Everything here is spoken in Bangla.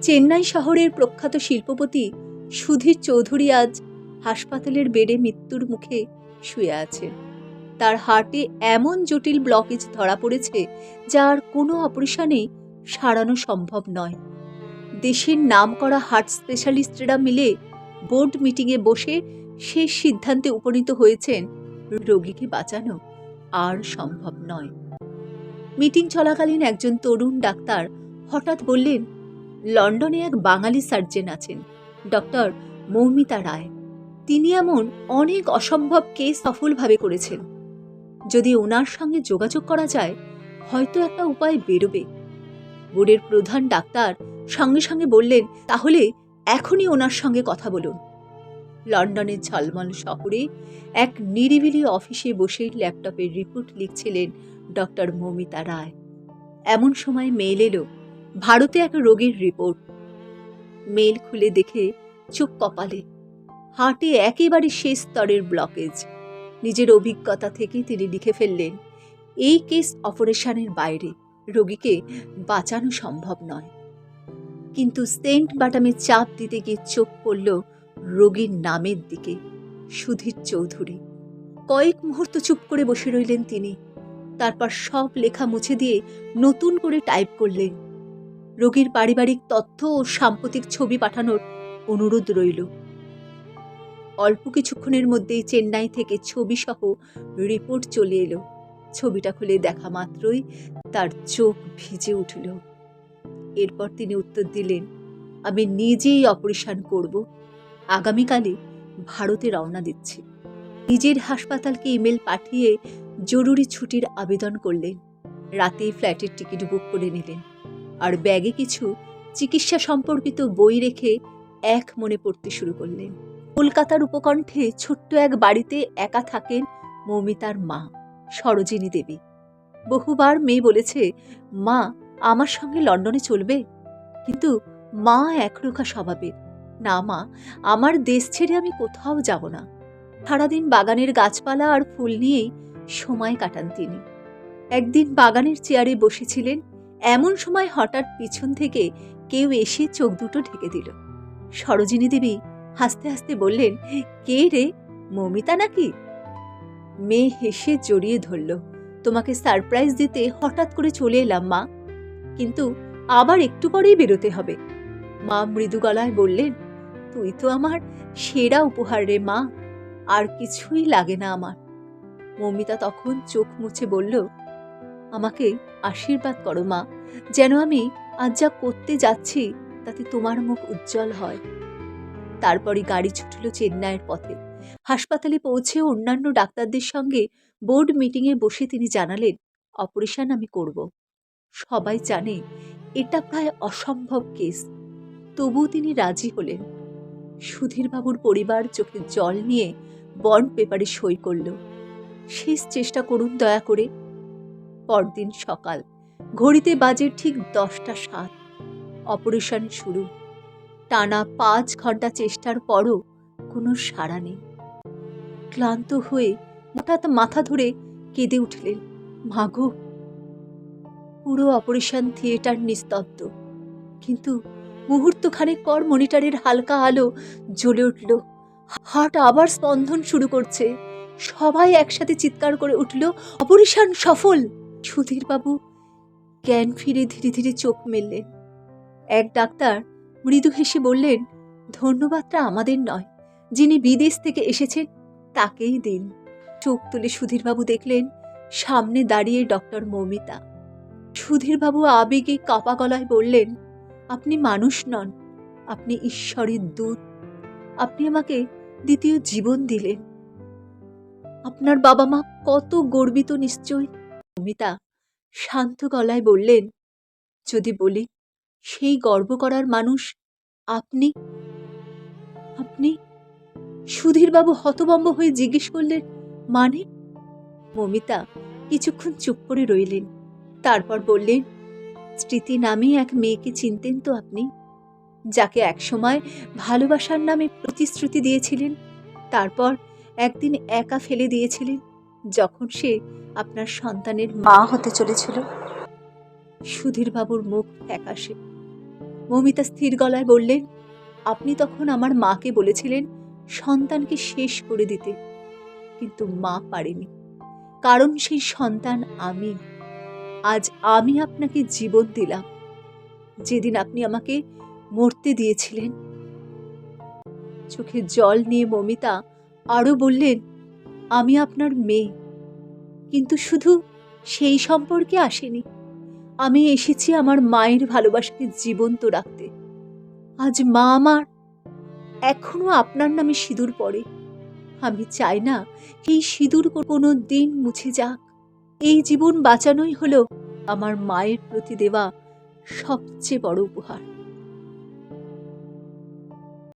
চেন্নাই শহরের প্রখ্যাত শিল্পপতি সুধীর চৌধুরী আজ হাসপাতালের বেডে মৃত্যুর মুখে শুয়ে আছেন। তার হার্টে এমন জটিল ব্লকেজ ধরা পড়েছে যার কোনো অপারেশনেই সারানো সম্ভব নয়। দেশের নামকরা হার্ট স্পেশালিস্টরা মিলে বোর্ড মিটিংয়ে বসে শেষ সিদ্ধান্তে উপনীত হয়েছেন রোগীকে বাঁচানো আর সম্ভব নয়। মিটিং চলাকালীন একজন তরুণ ডাক্তার হঠাৎ বললেন, লন্ডনে এক বাঙালি সার্জন আছেন, ডক্টর মৌমিতা রায়। তিনি এমন অনেক অসম্ভব কেস সফলভাবে করেছেন। যদি ওনার সঙ্গে যোগাযোগ করা যায়, হয়তো একটা উপায় বেরোবে। বোর্ডের প্রধান ডাক্তার সঙ্গে সঙ্গে বললেন, তাহলে এখনই ওনার সঙ্গে কথা বলুন। লন্ডনের ঝলমল শহরে এক নিরিবিলি অফিসে বসে ল্যাপটপের রিপোর্ট লিখছিলেন ডক্টর মৌমিতা রায়। এমন সময় মেল এলো, ভারতে এক রোগীর রিপোর্ট। মেল খুলে দেখে চোখ কপালে। হার্টে একেবারে শেষ স্তরের ব্লকেজ। নিজের অভিজ্ঞতা থেকে তিনি লিখে ফেললেন, এই কেস অপারেশনের বাইরে, রোগীকে বাঁচানো সম্ভব নয়। কিন্তু সেন্ট বাটামে চাপ দিতে গিয়ে চোখ পড়ল রোগীর নামের দিকে, সুধীর চৌধুরী। কয়েক মুহূর্ত চুপ করে বসে রইলেন তিনি। তারপর সব লেখা মুছে দিয়ে নতুন করে টাইপ করলেন। রোগীর পারিবারিক তথ্য ও সাম্প্রতিক ছবি পাঠানোর অনুরোধ রইল। অল্প কিছুক্ষণের মধ্যেই চেন্নাই থেকে ছবি সহ রিপোর্ট চলে এলো। ছবিটা খুলে দেখা মাত্রই তার চোখ ভিজে উঠল। এরপর তিনি উত্তর দিলেন, আমি নিজেই অপারেশন করব। আগামীকালই ভারতে রওনা দিচ্ছি। নিজের হাসপাতালকে ইমেল পাঠিয়ে জরুরি ছুটির আবেদন করলেন। রাতেই ফ্ল্যাটের টিকিট বুক করে নিলেন, আর ব্যাগে কিছু চিকিৎসা সম্পর্কিত বই রেখে এক মনে পড়তে শুরু করলেন। কলকাতার উপকণ্ঠে ছোট্ট এক বাড়িতে একা থাকেন মৌমিতার মা, সরোজিনী দেবী। বহুবার মেয়ে বলেছে, মা আমার সঙ্গে লন্ডনে চলবে? কিন্তু মা একরোখা স্বভাবের। না মা, আমার দেশ ছেড়ে আমি কোথাও যাব না। সারাদিন বাগানের গাছপালা আর ফুল নিয়েই সময় কাটান তিনি। একদিন বাগানের চেয়ারে বসেছিলেন, এমন সময় হঠাৎ পিছন থেকে কেউ এসে চোখ দুটো ঢেকে দিল। সরোজিনী দেবী হাসতে হাসতে বললেন, কে রে, মৌমিতা নাকি? মেয়ে হেসে জড়িয়ে ধরল। তোমাকে সারপ্রাইজ দিতে হঠাৎ করে চলে এলাম মা, কিন্তু আবার একটু পরেই বেরোতে হবে। মা মৃদু গলায় বললেন, তুই তো আমার সেরা উপহার রে মা, আর কিছুই লাগে না আমার। মৌমিতা তখন চোখ মুছে বলল, আমাকে আশীর্বাদ করো মা, যেন আমি আজ যা করতে যাচ্ছি তাতে তোমার মুখ উজ্জ্বল হয়। তারপরই গাড়ি ছুটল চেন্নাইয়ের পথে। হাসপাতালে পৌঁছে অন্যান্য ডাক্তারদের সঙ্গে বোর্ড মিটিংয়ে বসে তিনি জানালেন, অপারেশন আমি করব। সবাই জানে এটা প্রায় অসম্ভব কেস, তবুও তিনি রাজি হলেন। সুধীরবাবুর পরিবার চোখে জল নিয়ে বন্ড পেপারে সই করল, শেষ চেষ্টা করুন দয়া করে। পরদিন সকাল, ঘড়িতে বাজে ঠিক 10টা 7। অপারেশন শুরু। টানা 5 ঘন্টা চেষ্টার পরও কোনো সাড়া নেই। ক্লান্ত হয়ে হঠাৎ মাথা ধরে কেঁদে উঠলেন, মাগো। পুরো অপারেশন থিয়েটার নিস্তব্ধ, কিন্তু মুহূর্তখানেক পর মনিটরের হালকা আলো জ্বলে উঠল। হার্ট আবার স্পন্দন শুরু করছে। সবাই একসাথে চিৎকার করে উঠল, অপারেশন সফল। সুধীরবাবু জ্ঞান ফিরে ধীরে ধীরে চোখ মেললেন। এক ডাক্তার মৃদু হেসে বললেন, ধন্যবাদটা আমাদের নয়, যিনি বিদেশ থেকে এসেছেন তাকেই দিন। চোখ তুলে সুধীরবাবু দেখলেন সামনে দাঁড়িয়ে ডক্টর মৌমিতা। সুধীরবাবু আবেগে কাঁপা গলায় বললেন, আপনি মানুষ নন, আপনি ঈশ্বরের দূত। আপনি আমাকে দ্বিতীয় জীবন দিলেন। আপনার বাবা মা কত গর্বিত নিশ্চয়। মৌমিতা শান্ত গলায় বললেন, যদি বলি সেই গর্ব করার মানুষ আপনি। আপনি? সুধীরবাবু হতভম্ব হয়ে জিজ্ঞেস করলেন, মানে? মৌমিতা কিছুক্ষণ চুপ করে রইলেন, তারপর বললেন, স্মৃতি নামে এক মেয়েকে চিনতেন তো আপনি, যাকে একসময় ভালোবাসার নামে প্রতিশ্রুতি দিয়েছিলেন, তারপর একদিন একা ফেলে দিয়েছিলেন যখন সে আপনার সন্তানের মা হতে চলেছিল? সুধীরবাবুর মুখ ফ্যাকাশে। মৌমিতা স্থির গলায় বললেন, আপনি তখন আমার মাকে বলেছিলেন সন্তানকে শেষ করে দিতে, কিন্তু মা পারেনি, কারণ সেই সন্তান আমি। আজ আমি আপনাকে জীবন দিলাম, যেদিন আপনি আমাকে মরতে দিয়েছিলেন। চোখে জল নিয়ে মৌমিতা আরো বললেন, আমি আপনার মেয়ে, কিন্তু শুধু সেই সম্পর্কে আসেনি, আমি এসেছি আমার মায়ের ভালোবাসাকে জীবন্ত রাখতে। আজ মা আমার এখনো আপনার নামে সিঁদুর পড়ে। আমি চাই না এই সিঁদুর কোনো দিন মুছে যাক। এই জীবন বাঁচানোই হলো আমার মায়ের প্রতি দেওয়া সবচেয়ে বড় উপহার।